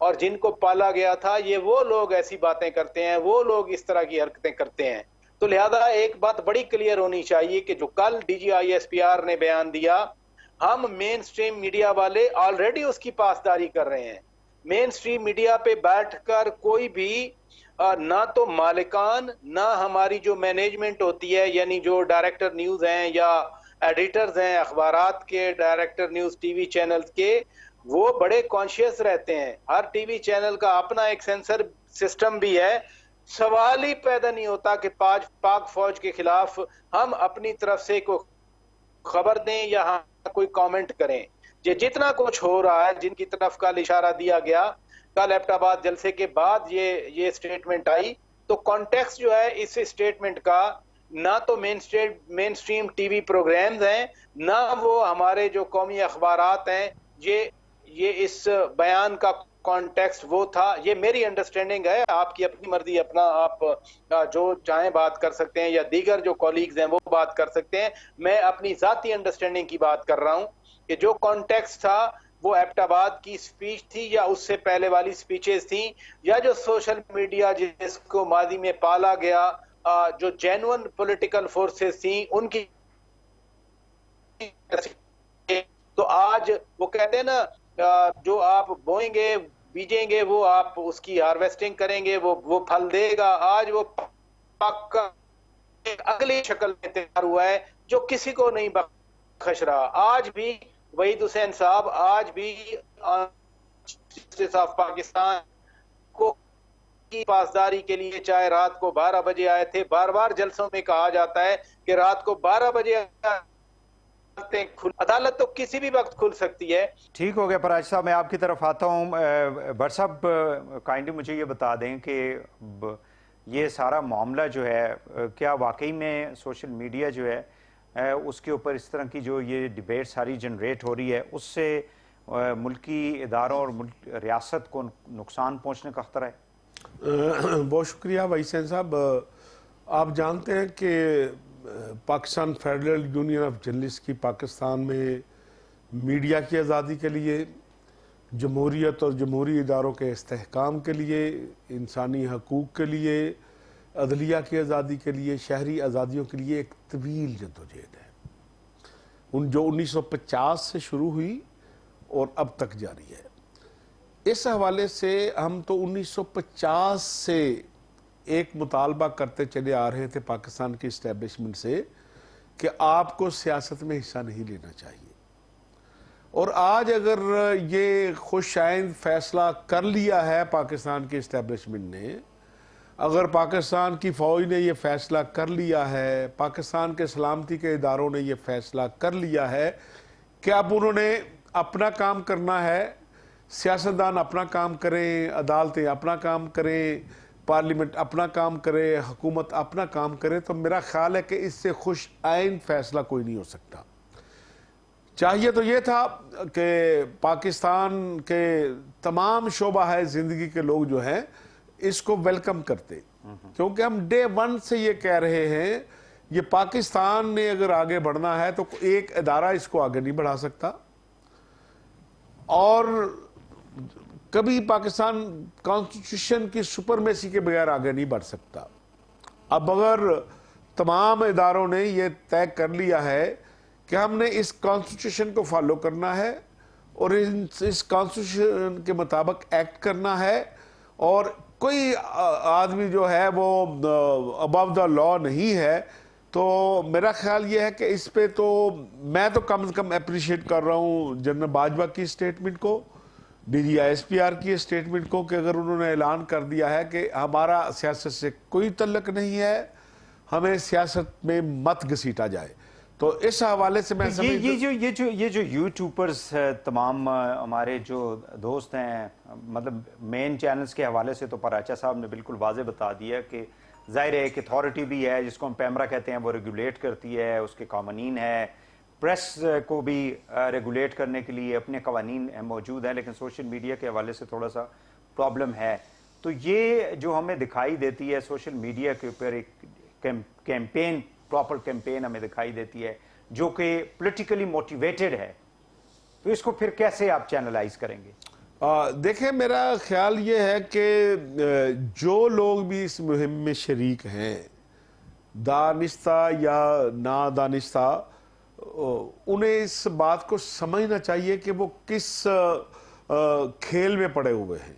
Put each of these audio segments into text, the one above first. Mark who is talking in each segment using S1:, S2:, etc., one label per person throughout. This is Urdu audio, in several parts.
S1: اور جن کو پالا گیا تھا، یہ وہ لوگ ایسی باتیں کرتے ہیں، وہ لوگ اس طرح کی حرکتیں کرتے ہیں. تو لہذا ایک بات بڑی کلیئر ہونی چاہیے کہ جو کل D G I S P R نے بیان دیا، ہم مین سٹریم میڈیا والے آلریڈی اس کی پاسداری کر رہے ہیں. مین سٹریم میڈیا پہ بیٹھ کر کوئی بھی نہ تو مالکان، نہ ہماری جو مینجمنٹ ہوتی ہے، یعنی جو ڈائریکٹر نیوز ہیں یا ایڈیٹرز ہیں اخبارات کے، director news T V channels کے، وہ بڑے کانشیس رہتے ہیں. ہر ٹی وی چینل کا اپنا ایک سینسر سسٹم بھی ہے. سوال ہی پیدا نہیں ہوتا کہ پاک فوج کے خلاف ہم اپنی طرف سے کوئی خبر دیں یا ہم کوئی کامنٹ کریں. یہ جتنا کچھ ہو رہا ہے، جن کی طرف کل اشارہ دیا گیا، کل ایبٹ آباد جلسے کے بعد یہ سٹیٹمنٹ آئی، تو کانٹیکس جو ہے اس سٹیٹمنٹ کا، نہ تو مین سٹریم ٹی وی پروگرامز ہیں، نہ وہ ہمارے جو قومی اخبارات ہیں. یہ اس بیان کا کانٹیکس وہ تھا. یہ میری انڈرسٹینڈنگ ہے، آپ کی اپنی مرضی، اپنا آپ جو چاہیں بات کر سکتے ہیں، یا دیگر جو کولیگز ہیں وہ بات کر سکتے ہیں. میں اپنی ذاتی انڈرسٹینڈنگ کی بات کر رہا ہوں کہ جو کانٹیکس تھا وہ ایبٹ آباد کی سپیچ تھی، یا اس سے پہلے والی سپیچز تھیں، یا جو سوشل میڈیا جس کو ماضی میں پالا گیا، جو جینون پولیٹیکل فورسز تھیں ان کی. تو آج وہ کہتے ہیں نا، جو آپ بوئیں گے بیجیں گے وہ آپ اس کی ہارویسٹنگ کریں گے، وہ پھل دے گا. آج وہ پکا ایک اگلی شکل میں تیار ہوا ہے جو کسی کو نہیں بخش رہا. آج بھی وحید حسین صاحب، آج بھی جسٹس آف پاکستان کو کی پاسداری کے لیے، چاہے رات کو 12 بجے آئے تھے، بار بار جلسوں میں کہا جاتا ہے کہ رات کو 12 بجے عدالت تو کسی بھی وقت کھل سکتی ہے.
S2: ٹھیک ہو گیا پراج صاحب، میں آپ کی طرف آتا ہوں. بٹ صاحب کائنڈلی مجھے یہ بتا دیں کہ یہ سارا معاملہ جو ہے، کیا واقعی میں سوشل میڈیا جو ہے اس کے اوپر اس طرح کی جو یہ ڈیبیٹ ساری جنریٹ ہو رہی ہے، اس سے ملکی اداروں اور ریاست کو نقصان پہنچنے کا خطرہ ہے؟
S3: بہت شکریہ وحید حسین صاحب. آپ جانتے ہیں کہ Pakistan federal union of journalist کی پاکستان میں میڈیا کی آزادی کے لیے، جمہوریت اور جمہوری اداروں کے استحکام کے لیے، انسانی حقوق کے لیے، عدلیہ کی آزادی کے لیے، شہری آزادیوں کے لیے ایک طویل جدوجہد ہے، جو 1950 سے شروع ہوئی اور اب تک جاری ہے. اس حوالے سے ہم تو 1950 سے ایک مطالبہ کرتے چلے آ رہے تھے پاکستان کی اسٹیبلشمنٹ سے کہ آپ کو سیاست میں حصہ نہیں لینا چاہیے. اور آج اگر یہ خوش آئند فیصلہ کر لیا ہے پاکستان کی اسٹیبلشمنٹ نے، اگر پاکستان کی فوج نے یہ فیصلہ کر لیا ہے، پاکستان کے سلامتی کے اداروں نے یہ فیصلہ کر لیا ہے کہ اب انہوں نے اپنا کام کرنا ہے، سیاستدان اپنا کام کریں، عدالتیں اپنا کام کریں، پارلیمنٹ اپنا کام کرے، حکومت اپنا کام کرے، تو میرا خیال ہے کہ اس سے خوش آئند فیصلہ کوئی نہیں ہو سکتا. چاہیے تو یہ تھا کہ پاکستان کے تمام شعبہ ہے زندگی کے لوگ جو ہیں اس کو ویلکم کرتے، کیونکہ ہم ڈے ون سے یہ کہہ رہے ہیں یہ پاکستان نے اگر آگے بڑھنا ہے تو ایک ادارہ اس کو آگے نہیں بڑھا سکتا، اور کبھی پاکستان کانسٹیٹیوشن کی سپرمیسی کے بغیر آگے نہیں بڑھ سکتا. اب اگر تمام اداروں نے یہ طے کر لیا ہے کہ ہم نے اس کانسٹیٹیوشن کو فالو کرنا ہے اور اس کانسٹیٹیوشن کے مطابق ایکٹ کرنا ہے، اور کوئی آدمی جو ہے وہ ابو دا لا نہیں ہے، تو میرا خیال یہ ہے کہ اس پہ تو میں تو کم از کم اپریشیٹ کر رہا ہوں جنرل باجوہ کی اسٹیٹمنٹ کو، D G I S P R کی اسٹیٹمنٹ کو، کہ اگر انہوں نے اعلان کر دیا ہے کہ ہمارا سیاست سے کوئی تعلق نہیں ہے، ہمیں سیاست میں مت گھسیٹا جائے. تو اس حوالے سے میں
S2: یہ جو یوٹیوبرز تمام ہمارے جو دوست ہیں، مطلب مین چینلز کے حوالے سے تو پراچا صاحب نے بالکل واضح بتا دیا کہ ظاہر ہے ایک اتھارٹی بھی ہے جس کو ہم پیمرا کہتے ہیں، وہ ریگولیٹ کرتی ہے، اس کے قوانین ہے، پریس کو بھی ریگولیٹ کرنے کے لیے اپنے قوانین موجود ہیں، لیکن سوشل میڈیا کے حوالے سے تھوڑا سا پرابلم ہے. تو یہ جو ہمیں دکھائی دیتی ہے سوشل میڈیا کے اوپر ایک کیمپین، پراپر کیمپین ہمیں دکھائی دیتی ہے جو کہ پولیٹیکلی موٹیویٹڈ ہے، تو اس کو پھر کیسے آپ چینلائز کریں گے؟
S3: دیکھیں میرا خیال یہ ہے کہ جو لوگ بھی اس مہم میں شریک ہیں دانستہ یا نادانستہ انہیں اس بات کو سمجھنا چاہیے کہ وہ کس کھیل میں پڑے ہوئے ہیں،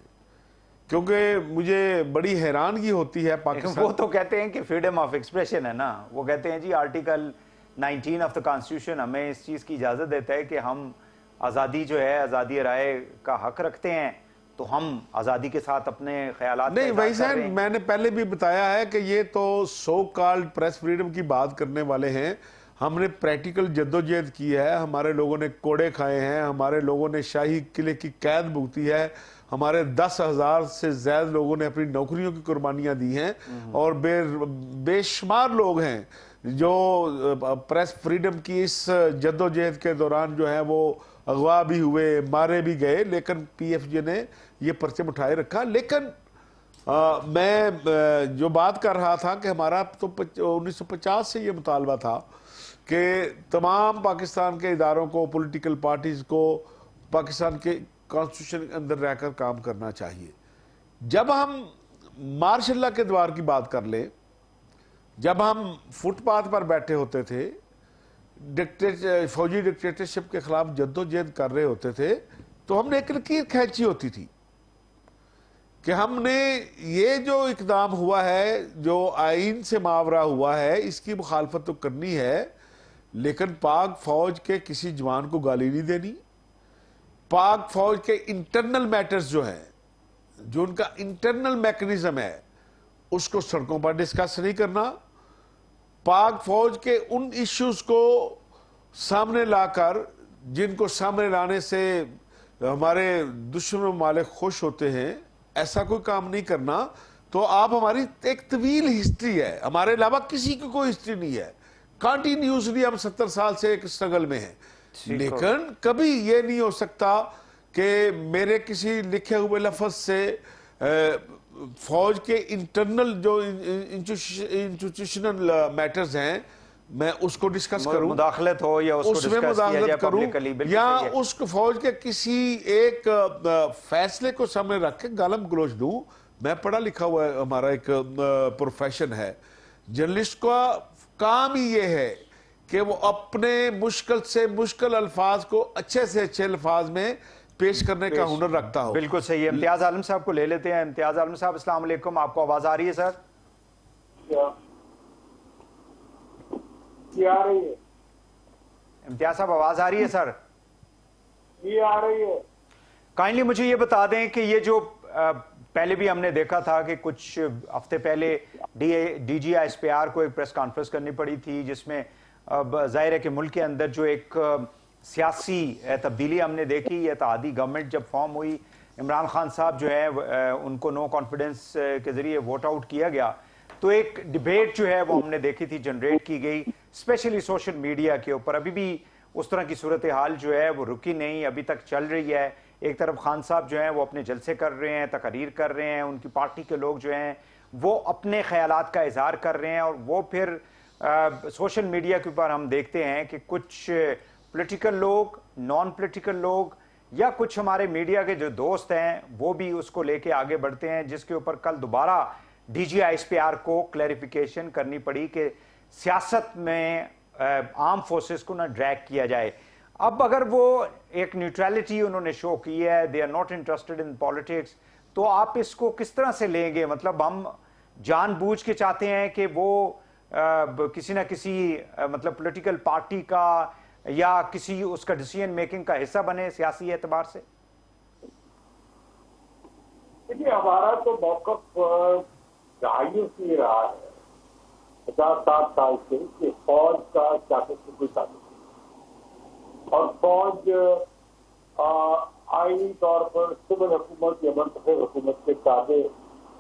S3: کیونکہ مجھے بڑی حیرانگی ہوتی ہے پاکستان.
S2: وہ تو کہتے ہیں کہ فریڈم آف ایکسپریشن ہے نا، وہ کہتے ہیں جی آرٹیکل 19 آف دا کانسٹیٹیوشن ہمیں اس چیز کی اجازت دیتا ہے کہ ہم آزادی جو ہے، آزادی رائے کا حق رکھتے ہیں، تو ہم آزادی کے ساتھ اپنے خیالات
S3: نہیں بھائی صاحب، میں نے پہلے بھی بتایا ہے کہ یہ تو سو کالڈ پریس فریڈم کی بات کرنے والے ہیں. ہم نے پریکٹیکل جدوجہد کی ہے، ہمارے لوگوں نے کوڑے کھائے ہیں، ہمارے لوگوں نے شاہی قلعے کی قید بھگتی ہے، ہمارے 10,000 سے زیادہ لوگوں نے اپنی نوکریوں کی قربانیاں دی ہیں، اور بے شمار لوگ ہیں جو پریس فریڈم کی اس جدوجہد کے دوران جو ہے وہ اغوا بھی ہوئے، مارے بھی گئے، لیکن پی ایف جے نے یہ پرچم اٹھائے رکھا. لیکن میں جو بات کر رہا تھا کہ ہمارا تو 1950 سے یہ مطالبہ تھا کہ تمام پاکستان کے اداروں کو، پولیٹیکل پارٹیز کو پاکستان کے کانسٹیٹیوشن کے اندر رہ کر کام کرنا چاہیے. جب ہم مارشل اللہ کے دوار کی بات کر لیں، جب ہم فٹ پاتھ پر بیٹھے ہوتے تھے، فوجی ڈکٹیٹرشپ کے خلاف جدوجہد کر رہے ہوتے تھے، تو ہم نے ایک لکیر کھینچی ہوتی تھی کہ ہم نے یہ جو اقدام ہوا ہے، جو آئین سے ماورا ہوا ہے، اس کی مخالفت تو کرنی ہے، لیکن پاک فوج کے کسی جوان کو گالی نہیں دینی. پاک فوج کے انٹرنل میٹرز جو ہیں، جو ان کا انٹرنل میکنزم ہے، اس کو سڑکوں پر ڈسکس نہیں کرنا. پاک فوج کے ان ایشوز کو سامنے لا کر، جن کو سامنے لانے سے ہمارے دشمن ممالک خوش ہوتے ہیں، ایسا کوئی کام نہیں کرنا. تو آپ ہماری ایک طویل ہسٹری ہے، ہمارے علاوہ کسی کی کوئی ہسٹری نہیں ہے. کنٹینیوسلی ہم 70 سال سے ایک اسٹرگل میں ہیں، لیکن کبھی یہ نہیں ہو سکتا کہ میرے کسی لکھے ہوئے لفظ سے فوج کے انٹرنل جو انسٹیٹیوشنل میٹرز ہیں میں اس کو ڈسکس کروں،
S2: مداخلت ہو یا اس کو
S3: اس میں
S2: ڈسکس کیا جائے
S3: مداخلت کروں،
S2: پبلکلی،
S3: یا اس کو فوج کے کسی ایک فیصلے کو سامنے رکھ کے گالم گلوچ دوں. میں پڑھا لکھا ہوا ہے، ہمارا ایک پروفیشن ہے. جرنلسٹ کا کام ہی یہ ہے کہ وہ اپنے مشکل سے مشکل الفاظ کو اچھے سے اچھے الفاظ میں پیش کرنے کا ہنر رکھتا ہو.
S2: بالکل صحیح ہے. امتیاز عالم صاحب کو لے لیتے ہیں. امتیاز عالم صاحب السلام علیکم، آپ کو آواز آ رہی ہے سر؟
S4: جی آ رہی ہے.
S2: امتیاز صاحب آواز آ رہی ہے سر؟
S4: جی آ رہی ہے.
S2: کائنڈلی مجھے یہ بتا دیں کہ یہ جو پہلے بھی ہم نے دیکھا تھا کہ کچھ ہفتے پہلے D G S P R کو ایک پریس کانفرنس کرنی پڑی تھی، جس میں ظاہر ہے کہ ملک کے اندر جو ایک سیاسی تبدیلی ہم نے دیکھی، اتحادی گورنمنٹ جب فارم ہوئی، عمران خان صاحب جو ہے ان کو نو کانفیڈنس کے ذریعے ووٹ آؤٹ کیا گیا، تو ایک ڈیبیٹ جو ہے وہ ہم نے دیکھی تھی جنریٹ کی گئی اسپیشلی سوشل میڈیا کے اوپر. ابھی بھی اس طرح کی صورتحال جو ہے وہ رکی نہیں، ابھی تک چل رہی ہے. ایک طرف خان صاحب جو ہیں وہ اپنے جلسے کر رہے ہیں، تقاریر کر رہے ہیں، ان کی پارٹی کے لوگ جو ہیں وہ اپنے خیالات کا اظہار کر رہے ہیں، اور وہ پھر سوشل میڈیا کے اوپر ہم دیکھتے ہیں کہ کچھ پولیٹیکل لوگ، نان پولیٹیکل لوگ، یا کچھ ہمارے میڈیا کے جو دوست ہیں وہ بھی اس کو لے کے آگے بڑھتے ہیں، جس کے اوپر کل دوبارہ D G I S P R کو کلیریفیکیشن کرنی پڑی کہ سیاست میں آرم فورسز کو نہ ڈریگ کیا جائے. اب اگر وہ ایک نیوٹرلٹی انہوں نے شو کی ہے، they are not interested in politics, تو آپ اس کو کس طرح سے لیں گے؟ مطلب ہم جان بوجھ کے چاہتے ہیں کہ وہ کسی نہ کسی مطلب پولیٹیکل پارٹی کا یا کسی اس کا ڈیسیژن میکنگ کا حصہ بنے سیاسی اعتبار سے؟
S4: دیکھیے ہمارا تو موقف دہائیوں سے یہ رہا ہے، 50-60 سال سے، کہ فوج کا سیاست سے کوئی تعلق نہیں، اور فوج آئینی طور پر سول حکومت یا منتخب حکومت کے تابع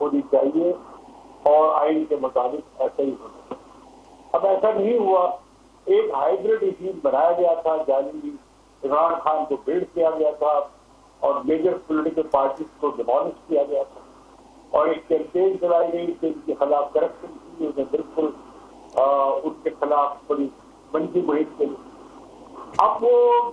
S4: ہونی چاہیے، اور آئین کے مطابق ایسا ہی ہونا چاہیے. اب ایسا نہیں ہوا. ایک ہائیبریڈ ریجیم بنایا گیا تھا، جعلی عمران خان کو بلڈ کیا گیا تھا، اور میجر پولیٹیکل پارٹیز کو ڈیمولش کیا گیا تھا، اور ایک کیمپین چلائی گئی کہ ان کے خلاف کرپشن کی، انہیں بالکل ان کے خلاف بڑی منفی مہم چلی. اب وہ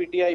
S1: PTI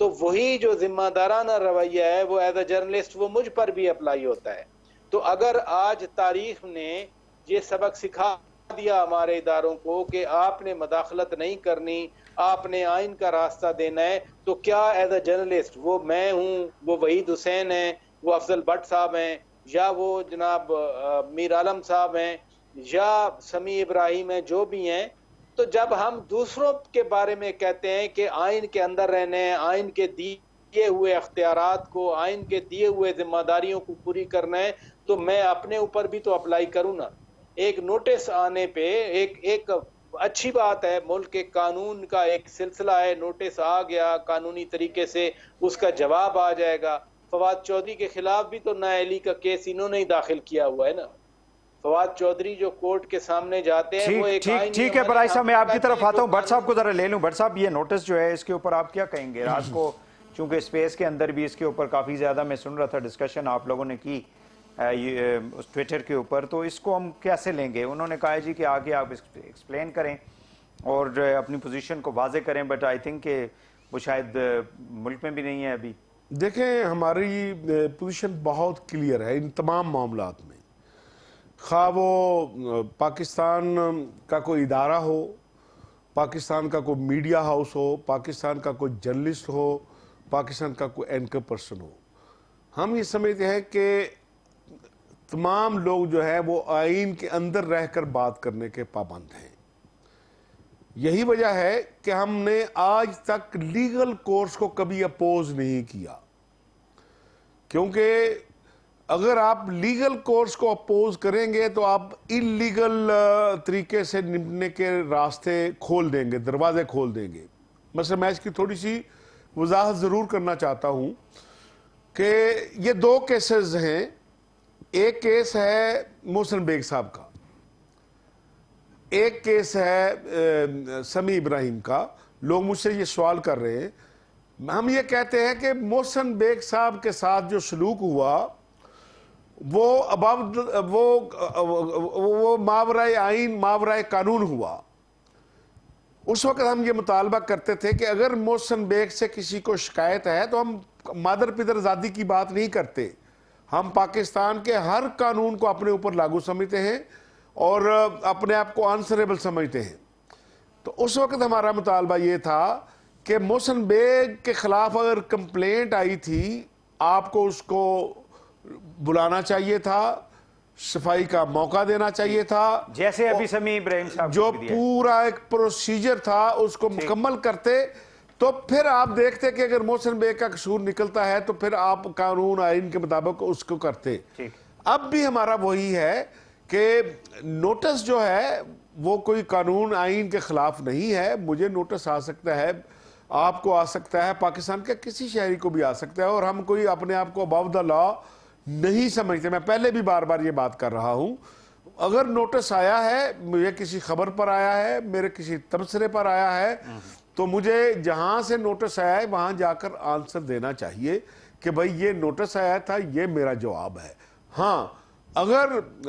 S1: تو وہی جو ذمہ دارانہ رویہ ہے وہ ایز اے جرنلسٹ وہ مجھ پر بھی اپلائی ہوتا ہے. تو اگر آج تاریخ نے یہ سبق سکھا دیا ہمارے اداروں کو کہ آپ نے مداخلت نہیں کرنی, آپ نے آئین کا راستہ دینا ہے, تو کیا ایز اے جرنلسٹ وہ میں ہوں, وہ وحید حسین ہیں, وہ افضل بٹ صاحب ہیں, یا وہ جناب میر عالم صاحب ہیں, یا سمیع ابراہیم ہیں, جو بھی ہیں, تو جب ہم دوسروں کے بارے میں کہتے ہیں کہ آئین کے اندر رہنے ہیں, آئین کے دیے ہوئے اختیارات کو, آئین کے دیے ہوئے ذمہ داریوں کو پوری کرنا ہے, تو میں اپنے اوپر بھی تو اپلائی کروں نا. ایک نوٹس آنے پہ ایک اچھی بات ہے, ملک کے قانون کا ایک سلسلہ ہے, نوٹس آ گیا قانونی طریقے سے, اس کا جواب آ جائے گا. فواد چودھری کے خلاف بھی تو نااہلی کا کیس انہوں نے ہی داخل کیا ہوا ہے نا. فواد چودھری جو کورٹ کے سامنے جاتے ہیں وہ ایک
S2: ٹھیک ہے برائی صاحب, میں آپ کی طرف آتا ہوں. بٹ صاحب کو ذرا لے لوں. بٹ صاحب یہ نوٹس جو ہے اس کے اوپر آپ کیا کہیں گے؟ رات کو چونکہ اسپیس کے اندر بھی اس کے اوپر کافی زیادہ میں سن رہا تھا ڈسکشن آپ لوگوں نے کی ٹویٹر کے اوپر, تو اس کو ہم کیسے لیں گے؟ انہوں نے کہا جی کہ آگے آپ ایکسپلین کریں اور اپنی پوزیشن کو واضح کریں, بٹ آئی تھنک کہ وہ شاید ملک میں بھی نہیں ہے ابھی.
S3: دیکھیں ہماری پوزیشن بہت کلیئر ہے ان تمام معاملات میں, خواہ وہ پاکستان کا کوئی ادارہ ہو, پاکستان کا کوئی میڈیا ہاؤس ہو, پاکستان کا کوئی جرنلسٹ ہو, پاکستان کا کوئی اینکر پرسن ہو. ہم یہ سمجھتے ہیں کہ تمام لوگ جو ہے وہ آئین کے اندر رہ کر بات کرنے کے پابند ہیں. یہی وجہ ہے کہ ہم نے آج تک لیگل کورس کو کبھی اپوز نہیں کیا, کیونکہ اگر آپ لیگل کورس کو اپوز کریں گے تو آپ انلیگل طریقے سے نمٹنے کے راستے کھول دیں گے, دروازے کھول دیں گے. مثلا میں اس کی تھوڑی سی وضاحت ضرور کرنا چاہتا ہوں کہ یہ دو کیسز ہیں. ایک کیس ہے محسن بیگ صاحب کا, ایک کیس ہے سمیع ابراہیم کا. لوگ مجھ سے یہ سوال کر رہے ہیں, ہم یہ کہتے ہیں کہ محسن بیگ صاحب کے ساتھ جو سلوک ہوا وہ ماورائے آئین ماورائے قانون ہوا. اس وقت ہم یہ مطالبہ کرتے تھے کہ اگر محسن بیگ سے کسی کو شکایت ہے تو ہم مادر پدر زادی کی بات نہیں کرتے, ہم پاکستان کے ہر قانون کو اپنے اوپر لاگو سمجھتے ہیں اور اپنے آپ کو آنسریبل سمجھتے ہیں. تو اس وقت ہمارا مطالبہ یہ تھا کہ محسن بیگ کے خلاف اگر کمپلینٹ آئی تھی آپ کو اس کو بلانا چاہیے تھا, صفائی کا موقع دینا چاہیے تھا,
S2: جیسے ابھی سمیع ابراہیم صاحب
S3: جو پورا ایک پروسیجر تھا اس کو مکمل کرتے, تو پھر آپ دیکھتے کہ اگر محسن بیگ کا قصور نکلتا ہے تو پھر آپ قانون آئین کے مطابق اس کو کرتے. اب بھی ہمارا وہی ہے کہ نوٹس جو ہے وہ کوئی قانون آئین کے خلاف نہیں ہے. مجھے نوٹس آ سکتا ہے, آپ کو آ سکتا ہے, پاکستان کے کسی شہری کو بھی آ سکتا ہے, اور ہم کوئی اپنے آپ کو اباؤ دا لا نہیں سمجھتے. میں پہلے بھی بار بار یہ بات کر رہا ہوں, اگر نوٹس آیا ہے, مجھے کسی خبر پر آیا ہے, میرے کسی تبصرے پر آیا ہے, تو مجھے جہاں سے نوٹس آیا ہے وہاں جا کر آنسر دینا چاہیے کہ بھئی یہ نوٹس آیا تھا, یہ میرا جواب ہے. ہاں اگر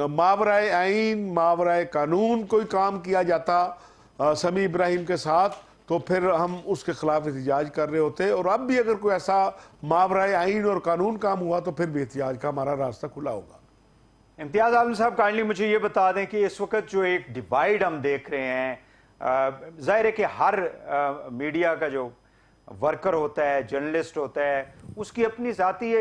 S3: ماورائے آئین ماورائے قانون کوئی کام کیا جاتا سمیع ابراہیم کے ساتھ تو پھر ہم اس کے خلاف احتجاج کر رہے ہوتے, اور اب بھی اگر کوئی ایسا ماورائے آئین اور قانون کام ہوا تو پھر بھی احتجاج کا ہمارا راستہ کھلا ہوگا.
S2: امتیاز عالم صاحب کائنڈلی مجھے یہ بتا دیں کہ اس وقت جو ایک ڈیوائیڈ ہم دیکھ رہے ہیں, ظاہر ہے کہ ہر میڈیا کا جو ورکر ہوتا ہے, جرنلسٹ ہوتا ہے, اس کی اپنی ذاتی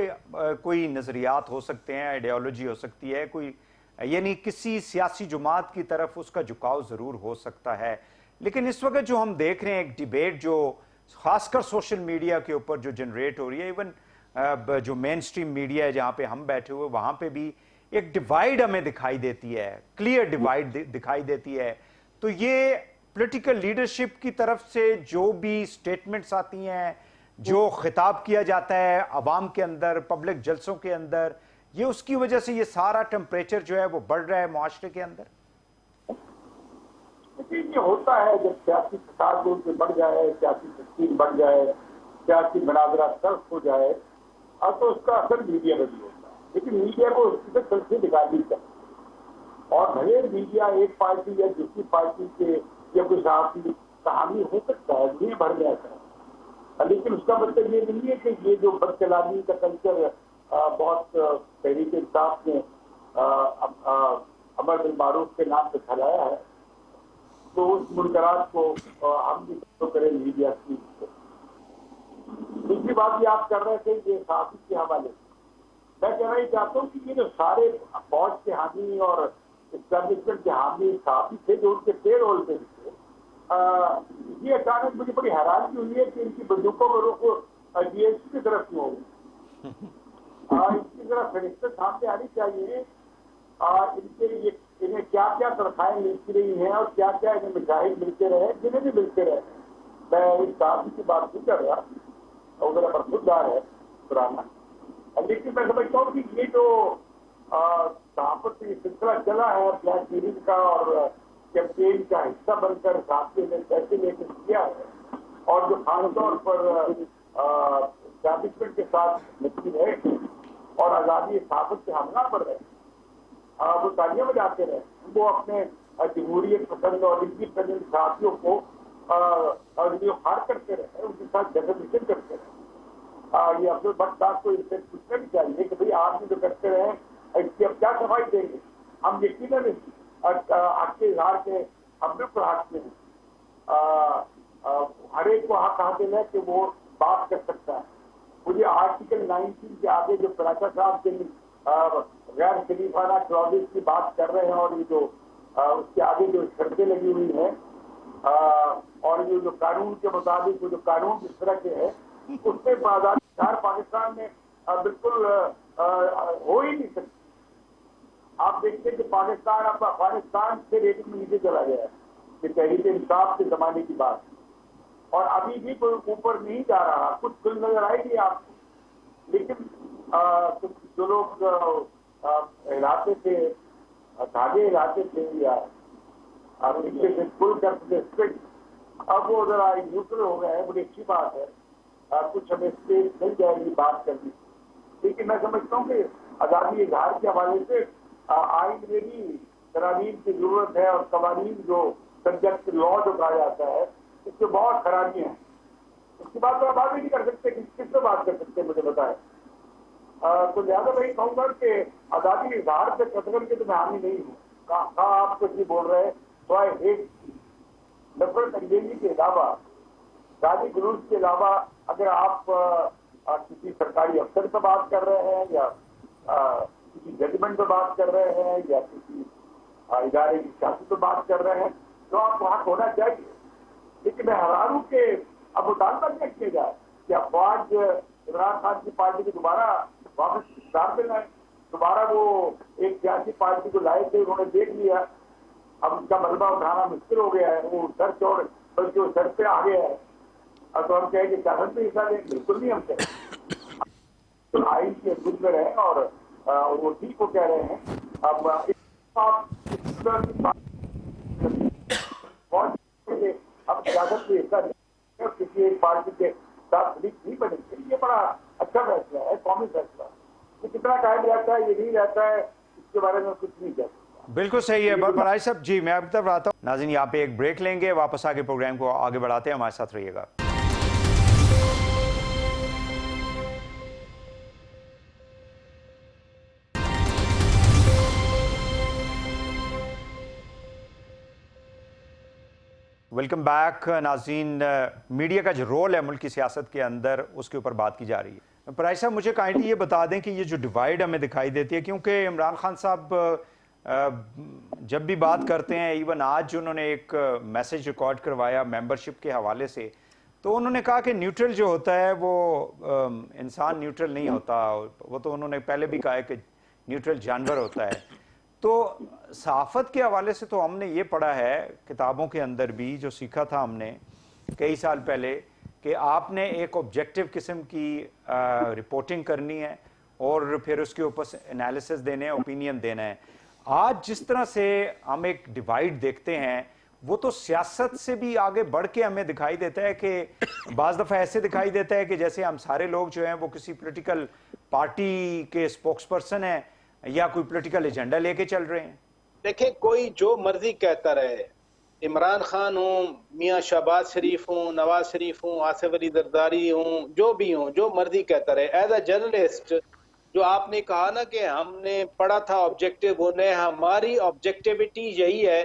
S2: کوئی نظریات ہو سکتے ہیں, آئیڈیالوجی ہو سکتی ہے, کوئی یعنی کسی سیاسی جماعت کی طرف اس کا جھکاؤ ضرور ہو سکتا ہے. لیکن اس وقت جو ہم دیکھ رہے ہیں ایک ڈیبیٹ جو خاص کر سوشل میڈیا کے اوپر جو جنریٹ ہو رہی ہے, ایون جو مین سٹریم میڈیا ہے جہاں پہ ہم بیٹھے ہوئے وہاں پہ بھی ایک ڈیوائیڈ ہمیں دکھائی دیتی ہے, کلیئر ڈیوائیڈ دکھائی دیتی ہے. تو یہ پولیٹیکل لیڈرشپ کی طرف سے جو بھی سٹیٹمنٹس آتی ہیں, جو خطاب کیا جاتا ہے عوام کے اندر, پبلک جلسوں کے اندر, یہ اس کی وجہ سے یہ سارا ٹمپریچر جو ہے وہ بڑھ رہا ہے معاشرے کے اندر.
S4: یہ ہوتا ہے جب سیاسی فساد بڑھ جائے, سیاسی تشکیل بڑھ جائے, سیاسی مناظرہ تلخ ہو جائے, اب تو اس کا اثر میڈیا میں بھی ہوتا ہے. لیکن میڈیا کو اس سے تلخی نکالنی چاہیے, اور بھلے میڈیا ایک پارٹی یا دوسری پارٹی کے یا کوئی صحافی کہانی ہو سکتا ہے دنیا بھر میں ایسا ہے, لیکن اس کا مطلب یہ نہیں ہے کہ یہ جو بدکلامی کا کلچر بہت تحریک انصاف نے امر بالمعروف کے نام پہ پھیلایا ہے تو اس منکرات کو ہم بھی کریں میڈیا کی. دوسری بات یہ آپ کر رہے تھے یہ صحافی کے حوالے سے میں کہنا یہ چاہتا ہوں کہ یہ جو سارے فوج کے حامی اور اسٹیبلشمنٹ کے حامی صحافی تھے جو ان کے پے رول پہ تھے یہ اچانک مجھے بڑی حیرانگی ہوئی ہے کہ ان کی بندوقوں میں روکو جی ایس ٹی کی طرف کیوں ہوگی. اس کی طرف فہرستیں سامنے آنی چاہیے ان کے انہیں کیا کیا تنخواہیں ملتی رہی ہیں اور کیا کیا انہیں مشاہد ملتے رہے جنہیں بھی ملتے رہے. میں اس صحافی کی بات نہیں کر رہا اور میرا برخوردار ہے پرانا, لیکن میں سمجھتا ہوں کہ یہ جو صحافت یہ سلسلہ چلا ہے بلیک میلنگ کا اور کیمپین کا حصہ بن کر صحافی نے پیسے لے کے کیا ہے اور جو خاص طور پر اسٹیبلشمنٹ کے ساتھ نکلی ہے اور آزادی صحافت سے حملہ پر رہے وہ تالیاں بجاتے رہے, وہ اپنے جمہوریت پسند اور انڈیپینڈنٹ صحافیوں کو ہار کرتے رہے, ان کے ساتھ ڈیفیمیشن کرتے رہے. یہ افضل بٹ صاحب کو اس سے پوچھنا بھی چاہیے کہ بھائی آپ جو کرتے رہے اس کی اب کیا صفائی دیں گے. ہم یقیناً حق کے اظہار کے ہم بالکل حق میں ہیں, ہر ایک کو حق حاصل ہے کہ وہ بات کر سکتا ہے. مجھے آرٹیکل 19 کے آگے جو پراچا صاحب کے غیر شریفانہ کلوزز کی بات کر رہے ہیں اور یہ جو اس کے آگے جو شرطیں لگی ہوئی ہیں اور یہ جو قانون کے مطابق جو قانون جس طرح کے ہے اس میں آزادی پاکستان میں بالکل ہو ہی نہیں سکتی. آپ دیکھتے ہیں کہ پاکستان اب افغانستان سے ریٹنگ میں نیچے چلا گیا ہے کہ تحریک انصاف کے زمانے کی بات اور ابھی بھی کوئی اوپر نہیں جا رہا. کچھ کل نظر آئے گی آپ کو, لیکن جو لوگ ہلاتے تھے دھاگے ہلاتے تھے یا پل کرتے تھے اب وہ ذرا نیوٹرل ہو گئے ہیں. بڑی اچھی بات ہے, کچھ ہمیں اسپیس مل جائے گی بات کرنے, لیکن میں سمجھتا ہوں کہ آزادی اظہار کے حوالے سے آئین میں بھی ترامیم کی ضرورت ہے اور قوانین جو سبجیکٹ لا جو کہا جاتا ہے اس سے بہت خرابیاں ہیں. اس کی بات تو آپ بات بھی نہیں کر سکتے, کس سے بات کر سکتے مجھے بتائیں. تو لہٰذا میں یہ کہوں گا کہ آزادی اظہار سے قتل کے تو میں حامی نہیں ہوں. کہاں آپ کچھ نہیں بول رہے سوائے ایک نفرت انگیزی کے علاوہ گالی گلوچ کے علاوہ اگر آپ کسی سرکاری افسر پہ بات کر رہے ہیں یا کسی ججمنٹ پہ بات کر رہے ہیں یا کسی ادارے کی سیاست پہ بات کر رہے ہیں تو آپ کو حق ہونا چاہیے. لیکن میں حیران ہوں کہ اب مطالبہ کیا کیا جائے کہ افواج عمران خان کی پارٹی کو دوبارہ واپس اقتدار میں لائیں. دوبارہ وہ ایک سیاسی پارٹی کو لائے تھے, انہوں نے دیکھ لیا اب اس کا ملبہ اٹھانا مشکل ہو گیا ہے, وہ سر چوڑ بلکہ وہ سر پہ آ گیا ہے. تو ہم کہیں کہ سیاست میں حصہ لیں, بالکل نہیں. ہم کہیں آئین کے حدود میں رہیں اور وہ ٹھیک کو کہہ رہے ہیں. اب سیاست میں حصہ لیں اور کسی ایک پارٹی کے ساتھ نہیں بنے گی. یہ بڑا اچھا فیصلہ ہے, قومی فیصلہ. یہ کتنا قائم رہتا ہے یہ نہیں رہتا ہے اس کے بارے میں کچھ نہیں کہہ سکتا.
S2: بالکل صحیح ہے برائے صاحب. جی میں اب تک آتا ہوں. ناظرین یہاں پہ ایک بریک لیں گے, واپس آ کے پروگرام کو آگے بڑھاتے ہیں, ہمارے ساتھ رہیے گا. ویلکم بیک ناظرین. میڈیا کا جو رول ہے ملک کی سیاست کے اندر اس کے اوپر بات کی جا رہی ہے. پرائی صاحب مجھے کائنڈلی یہ بتا دیں کہ یہ جو ڈیوائیڈ ہمیں دکھائی دیتی ہے, کیونکہ عمران خان صاحب جب بھی بات کرتے ہیں, ایون آج انہوں نے ایک میسج ریکارڈ کروایا ممبرشپ کے حوالے سے, تو انہوں نے کہا کہ نیوٹرل جو ہوتا ہے وہ انسان نیوٹرل نہیں ہوتا. وہ تو انہوں نے پہلے بھی کہا ہے کہ نیوٹرل جانور ہوتا ہے. تو صحافت کے حوالے سے تو ہم نے یہ پڑھا ہے کتابوں کے اندر بھی, جو سیکھا تھا ہم نے کئی سال پہلے, کہ آپ نے ایک آبجیکٹیو قسم کی رپورٹنگ کرنی ہے اور پھر اس کے اوپر انالیسس دینے ہیں, اوپینین دینا ہے. آج جس طرح سے ہم ایک ڈیوائیڈ دیکھتے ہیں وہ تو سیاست سے بھی آگے بڑھ کے ہمیں دکھائی دیتا ہے کہ بعض دفعہ ایسے دکھائی دیتا ہے کہ جیسے ہم سارے لوگ جو ہیں وہ کسی پولیٹیکل پارٹی کے سپوکس پرسن ہیں یا کوئی پولیٹیکل ایجنڈا لے کے چل رہے ہیں.
S1: دیکھیں کوئی جو مرضی کہتا رہے, عمران خان ہوں، میاں شہباز شریف ہوں، نواز شریف ہوں، آصف علی زرداری ہوں، جو بھی ہوں، جو مرضی کہتا رہے، ایز اے جرنلسٹ جو آپ نے کہا نا کہ ہم نے پڑھا تھا آبجیکٹو ہونے، ہماری آبجیکٹیوٹی یہی ہے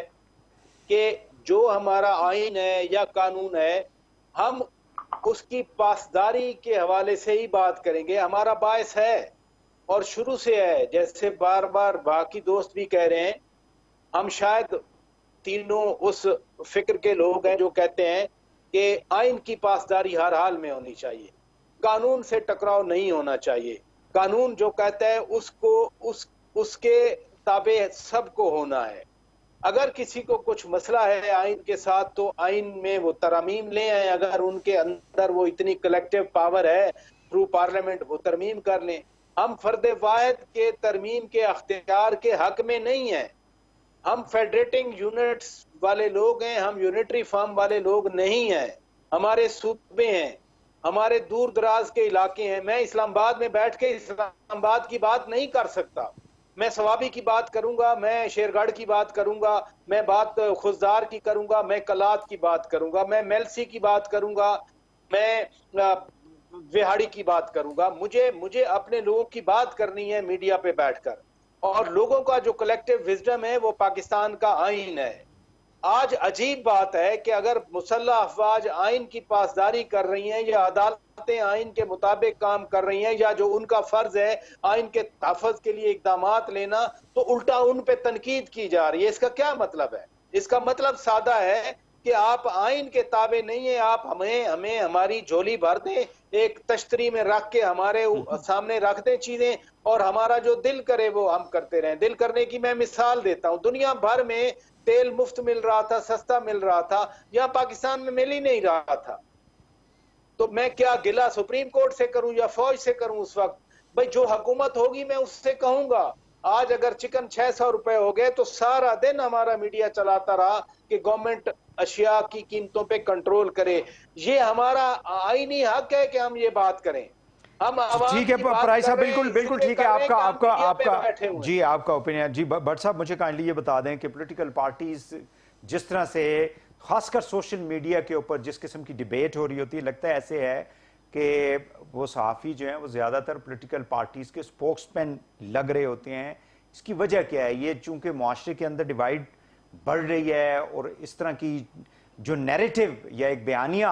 S1: کہ جو ہمارا آئین ہے یا قانون ہے ہم اس کی پاسداری کے حوالے سے ہی بات کریں گے. ہمارا باعث ہے اور شروع سے ہے، جیسے بار بار باقی دوست بھی کہہ رہے ہیں، ہم شاید تینوں اس فکر کے لوگ ہیں جو کہتے ہیں کہ آئین کی پاسداری ہر حال میں ہونی چاہیے، قانون سے ٹکراؤ نہیں ہونا چاہیے، قانون جو کہتا ہے اس کے تابع سب کو ہونا ہے. اگر کسی کو کچھ مسئلہ ہے آئین کے ساتھ تو آئین میں وہ ترامیم لے آئیں، اگر ان کے اندر وہ اتنی کلیکٹیو پاور ہے تھرو پارلیمنٹ وہ ترمیم کر لیں. ہم فرد واحد کے ترمیم کے اختیار کے حق میں نہیں ہیں، ہم فیڈریٹنگ یونٹس والے لوگ ہیں، ہم یونٹری فارم والے لوگ نہیں ہیں. ہمارے صوبے ہیں، ہمارے دور دراز کے علاقے ہیں. میں اسلام آباد میں بیٹھ کے اسلام آباد کی بات نہیں کر سکتا، میں ثوابی کی بات کروں گا، میں شیرگڑھ کی بات کروں گا، میں بات خزدار کی کروں گا، میں کلات کی بات کروں گا، میں میلسی کی بات کروں گا، میں وہاڑی کی بات کروں گا. مجھے اپنے لوگوں کی بات کرنی ہے میڈیا پہ بیٹھ کر، اور لوگوں کا جو کلیکٹیو وزڈم ہے وہ پاکستان کا آئین ہے. آج عجیب بات ہے کہ اگر مسلح افواج آئین کی پاسداری کر رہی ہیں یا عدالتیں آئین کے مطابق کام کر رہی ہیں یا جو ان کا فرض ہے آئین کے تحفظ کے لیے اقدامات لینا، تو الٹا ان پہ تنقید کی جا رہی ہے. اس کا کیا مطلب ہے؟ اس کا مطلب سادہ ہے کہ آپ آئین کے تابع نہیں ہیں، آپ ہمیں ہماری جھولی بھر دیں، ایک تشتری میں رکھ کے ہمارے سامنے رکھ دیں چیزیں، اور ہمارا جو دل کرے وہ ہم کرتے رہیں. دل کرنے کی میں مثال دیتا ہوں، دنیا بھر میں تیل مفت مل رہا تھا، سستا مل رہا تھا، یہاں پاکستان میں مل ہی نہیں رہا تھا. تو میں کیا گلہ سپریم کورٹ سے کروں یا فوج سے کروں؟ اس وقت بھئی جو حکومت ہوگی میں اس سے کہوں گا. آج اگر چکن 600 روپے ہو گئے تو سارا دن ہمارا میڈیا چلاتا رہا کہ گورنمنٹ اشیاء کی قیمتوں پہ کنٹرول کرے. یہ ہمارا آئینی حق ہے کہ ہم یہ بات کریں. ہم عوام
S2: ٹھیک ہے
S1: کی بات
S2: پرائی
S1: کر
S2: صاحب،
S1: رہے ہیں،
S2: بالکل
S1: اس
S2: بالکل
S1: لیے
S2: ٹھیک ہے.
S1: کر رہے
S2: آپ
S1: ہیں
S2: کا
S1: کہ ہم
S2: آپ کا
S1: میڈیا
S2: آپ
S1: پہ
S2: کا
S1: بیٹھے ہوئے ہیں.
S2: جی آپ کا اوپینین. جی بٹ صاحب مجھے کائنڈلی یہ بتا دیں کہ پولیٹیکل پارٹیز جس طرح سے خاص کر سوشل میڈیا کے اوپر جس قسم کی ڈیبیٹ ہو رہی ہوتی ہے، لگتا ہے ایسے ہے کہ وہ صحافی جو ہیں وہ زیادہ تر پولیٹیکل پارٹیز کے سپوکس مین لگ رہے ہوتے ہیں. اس کی وجہ کیا ہے؟ یہ چونکہ معاشرے کے اندر ڈیوائیڈ بڑھ رہی ہے اور اس طرح کی جو نیریٹو یا ایک بیانیہ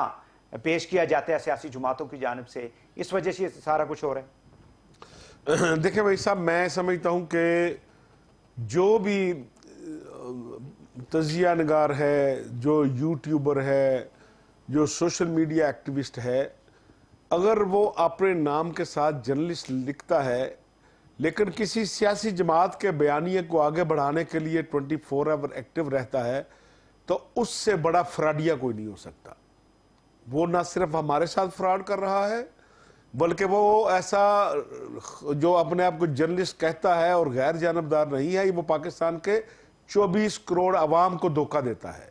S2: پیش کیا جاتا ہے سیاسی جماعتوں کی جانب سے، اس وجہ سے یہ سارا کچھ ہو رہا ہے.
S3: دیکھیں بھائی صاحب، میں سمجھتا ہوں کہ جو بھی تجزیہ نگار ہے، جو یوٹیوبر ہے، جو سوشل میڈیا ایکٹیوسٹ ہے، اگر وہ اپنے نام کے ساتھ جرنلسٹ لکھتا ہے لیکن کسی سیاسی جماعت کے بیانیے کو آگے بڑھانے کے لیے 24 آور ایکٹیو رہتا ہے تو اس سے بڑا فراڈیا کوئی نہیں ہو سکتا. وہ نہ صرف ہمارے ساتھ فراڈ کر رہا ہے بلکہ وہ ایسا جو اپنے آپ کو جرنلسٹ کہتا ہے اور غیر جانبدار نہیں ہے، وہ پاکستان کے 24 کروڑ عوام کو دھوکہ دیتا ہے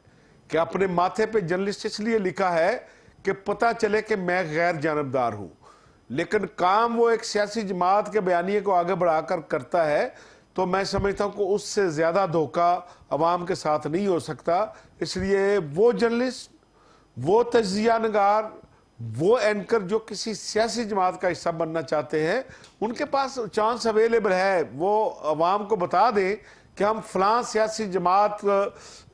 S3: کہ اپنے ماتھے پہ جرنلسٹ اس لیے لکھا ہے کہ پتہ چلے کہ میں غیر جانبدار ہوں، لیکن کام وہ ایک سیاسی جماعت کے بیانیے کو آگے بڑھا کر کرتا ہے. تو میں سمجھتا ہوں کہ اس سے زیادہ دھوکہ عوام کے ساتھ نہیں ہو سکتا. اس لیے وہ جرنلسٹ، وہ تجزیہ نگار، وہ اینکر جو کسی سیاسی جماعت کا حصہ بننا چاہتے ہیں، ان کے پاس چانس اویلیبل ہے. وہ عوام کو بتا دیں کہ ہم فلاں سیاسی جماعت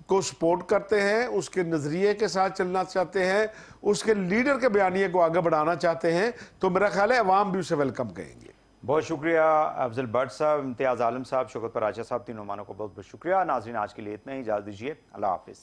S3: کو سپورٹ کرتے ہیں، اس کے نظریے کے ساتھ چلنا چاہتے ہیں، اس کے لیڈر کے بیانیے کو آگے بڑھانا چاہتے ہیں، تو میرا خیال ہے عوام بھی اسے ویلکم کہیں گے.
S2: بہت شکریہ افضل بٹ صاحب، امتیاز عالم صاحب، شوکت پراچا صاحب، تینوں مہمانوں کو بہت بہت شکریہ. ناظرین آج کے لیے اتنا ہی، اجازت دیجیے. اللہ حافظ.